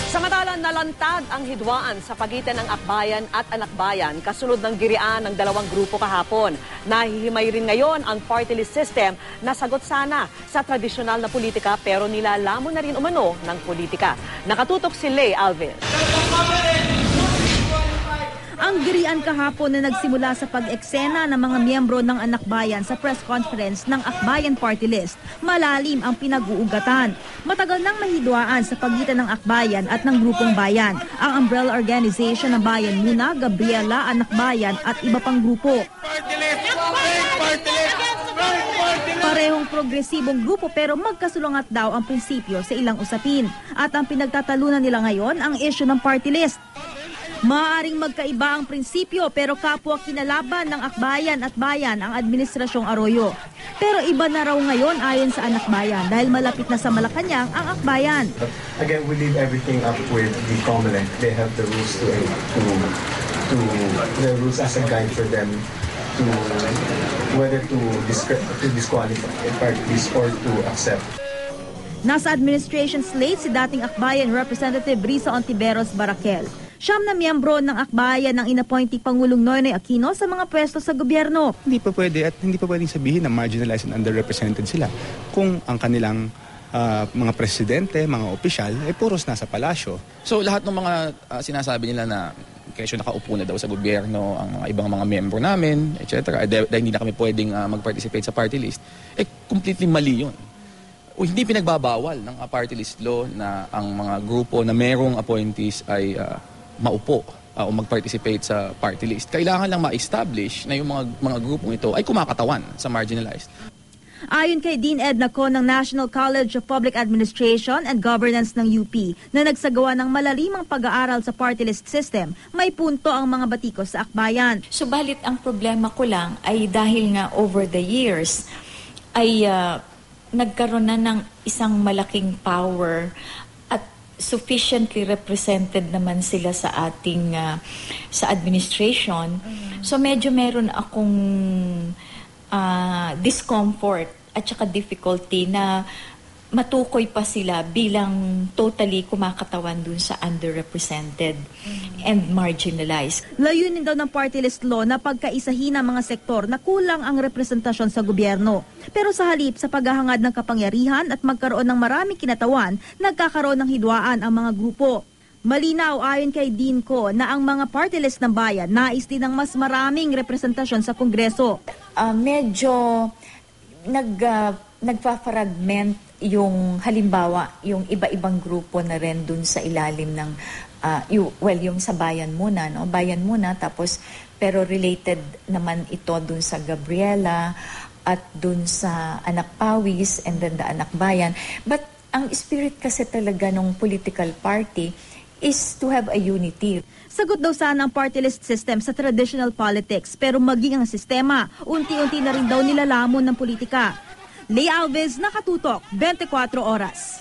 Samantalang nalantad ang hidwaan sa pagitan ng Akbayan at Anakbayan kasunod ng girian ng dalawang grupo kahapon. Nahihimay rin ngayon ang party list system na sagot sana sa tradisyonal na politika pero nilalamon na rin umano ng politika. Nakatutok si Lay Alvin. Ang girian kahapon na nagsimula sa pag-eksena ng mga miyembro ng Anakbayan sa press conference ng Akbayan Party List, malalim ang pinag-uugatan. Matagal nang mahidwaan sa pagitan ng Akbayan at ng Grupong Bayan, ang umbrella organization ng Bayan Muna, Gabriela, Anakbayan at iba pang grupo. Parehong progresibong grupo pero magkasulungat daw ang prinsipyo sa ilang usapin. At ang pinagtatalunan nila ngayon ang issue ng party list. Maaaring magkaiba ang prinsipyo pero kapwa kinalaban ng Akbayan at Bayan ang Administrasyong Arroyo. Pero iba na raw ngayon ayon sa Anakbayan dahil malapit na sa Malacanang ang Akbayan. Again, we leave everything up with the COMELEC. They have the rules the rules as a guide for them to whether to disqualify parties or to accept. Nasa administration slate si dating Akbayan Representative Risa Ontiveros Barakel. Siyam na miyembro ng Akbayan ng inappointee Pangulong Noynoy Aquino sa mga pwesto sa gobyerno. Hindi pa pwede at hindi pa pwedeng sabihin na marginalized and underrepresented sila kung ang kanilang mga presidente, mga opisyal, puros nasa palasyo. So lahat ng mga sinasabi nila na kesyo nakaupo na daw sa gobyerno ang mga ibang mga miyembro namin, etc. Dahil hindi na kami pwedeng mag-participate sa party list, completely mali yun. O hindi pinagbabawal ng party list law na ang mga grupo na merong appointees ay maupo o mag-participate sa party list. Kailangan lang ma-establish na yung mga grupong ito ay kumakatawan sa marginalized. Ayon kay Dean Edna Co ng National College of Public Administration and Governance ng UP na nagsagawa ng malalimang pag-aaral sa party list system, may punto ang mga batikos sa Akbayan. Subalit ang problema ko lang ay dahil nga over the years ay nagkaroon na ng isang malaking power at sufficiently represented naman sila sa ating sa administration. So medyo meron akong discomfort at saka difficulty na matukoy pa sila bilang totally kumakatawan dun sa underrepresented and marginalized. Layunin daw ng party list law na pagkaisahin ang mga sektor na kulang ang representasyon sa gobyerno. Pero sa halip sa paghahangad ng kapangyarihan at magkaroon ng maraming kinatawan, nagkakaroon ng hidwaan ang mga grupo. Malinaw ayon kay Dean Co na ang mga party list ng bayan nais din ng mas maraming representasyon sa Kongreso. Medyo nagpa-fragment yung halimbawa yung iba-ibang grupo na rin dun sa ilalim ng yung sa Bayan Muna, no? Bayan Muna, tapos pero related naman ito dun sa Gabriela at dun sa Anakpawis and then the Anakbayan. But ang spirit kasi talaga ng political party is to have a unity. Sagot daw sana ang party list system sa traditional politics pero maging ang sistema, unti-unti na rin daw nilalamon ng politika. Lay Alves, Nakatutok, 24 Oras.